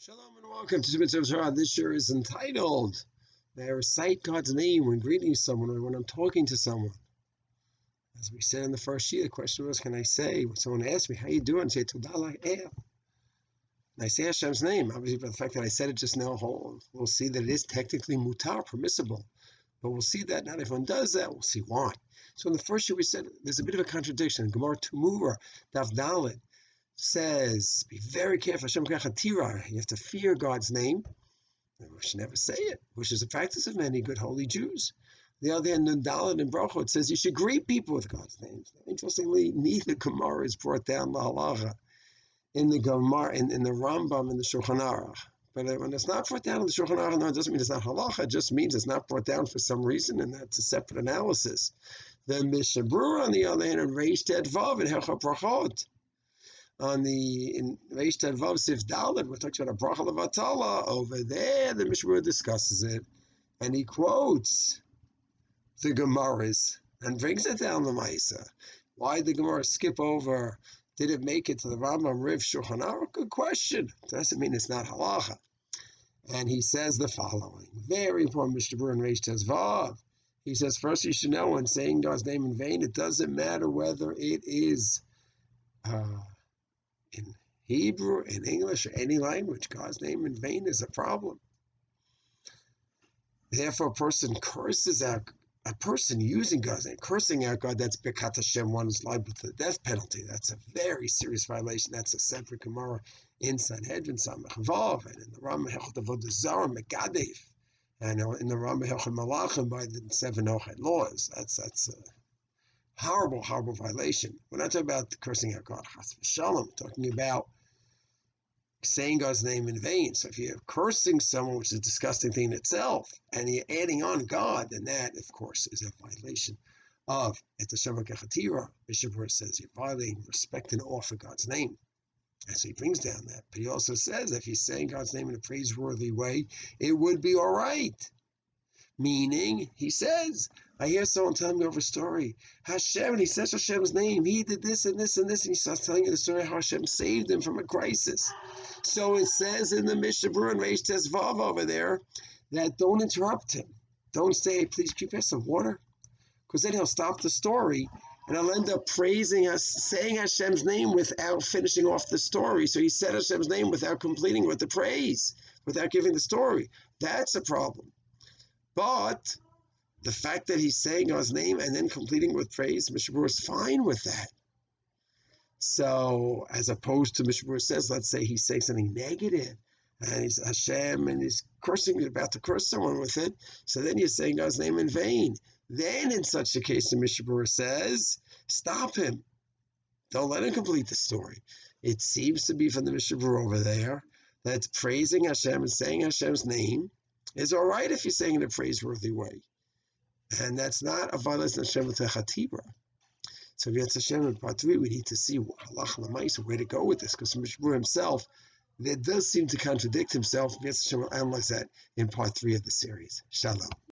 Shalom and welcome to Mishna Berura. This year is entitled, "May I recite God's name when greeting someone or when I'm talking to someone." As we said in the first year, the question was, can I say, when someone asks me, how you doing? Say, Todah la'el. And I say Hashem's name. Obviously, by the fact that I said it just now, we'll see that it is technically mutar, permissible. But we'll see that not everyone does that. We'll see why. So in the first year, we said there's a bit of a contradiction. Gemara Tumura, Daf Daled, says, be very careful. Hashem kachatira. You have to fear God's name. We should never say it, which is a practice of many good holy Jews. The other hand, Nundalit and Brachot, it says you should greet people with God's names. Interestingly, neither Gemara is brought down the halacha in the Gemara, in the Rambam, in the Shulchan Aruch. But when it's not brought down in the Shulchan Aruch, no, it doesn't mean it's not halacha. It just means it's not brought down for some reason, and that's a separate analysis. The Mishna Berura, on the other hand, in Reish Tet Vav in Hilchot Brachot, in Reish Tet Vav Sif Daled, we're talking about a bracha levatala. Over there, the Mishna Berura discusses it, and he quotes the Gemaras and brings it down the Maisa. Why did the Gemara skip over? Did it make it to the Rambam Riv Shulchan Aruch? Good question. It doesn't mean it's not halacha. And he says the following, very important Mishna Berura in Reish Tet Vav. He says, first you should know when saying God's name in vain, it doesn't matter whether it is in Hebrew, in English, or any language. God's name in vain is a problem. Therefore, a person curses out, a person using God's name, cursing out God, that's Bekat Hashem, one is liable to the death penalty. That's a very serious violation. That's a separate Gemara in Sanhedrin, Samech Vav, and in the Rambam Hilchot Avodah Zarah, Megadev, and in the Rambam Hilchot Malachim by the 7 Nochad laws. That's a horrible, horrible violation. We're not talking about cursing out God, Chas v'Shalom. We're talking about saying God's name in vain. So if you're cursing someone, which is a disgusting thing in itself, and you're adding on God, then that, of course, is a violation of Et Hashem Kachatira. Mishna Berura says you're violating respect and awe for God's name. And so he brings down that. But he also says if you're saying God's name in a praiseworthy way, it would be all right. Meaning, he says, I hear someone telling me over a story, Hashem, and he says Hashem's name, he did this and this and this, and he starts telling you the story how Hashem saved him from a crisis. So it says in the Mishna Berura and Reish Tes Vav over there, that don't interrupt him. Don't say, hey, please keep us some water, because then he'll stop the story, and he'll end up praising us, saying Hashem's name without finishing off the story. So he said Hashem's name without completing with the praise, without giving the story. That's a problem. But the fact that he's saying God's name and then completing with praise, Mishna Berura is fine with that. So, as opposed to Mishna Berura says, let's say he's saying something negative, and he's Hashem, and he's cursing, about to curse someone with it, so then you're saying God's name in vain. Then, in such a case, the Mishna Berura says, stop him. Don't let him complete the story. It seems to be from the Mishna Berura over there that praising Hashem and saying Hashem's name is all right if you're saying it in a praiseworthy way. And that's not a violation of Hashem with Chatibra. So if you have Hashem in part 3, we need to see halach l'maisa, where to go with this, because Mishna Berura himself, that does seem to contradict himself. Hashem will analyze that in part 3 of the series. Shalom.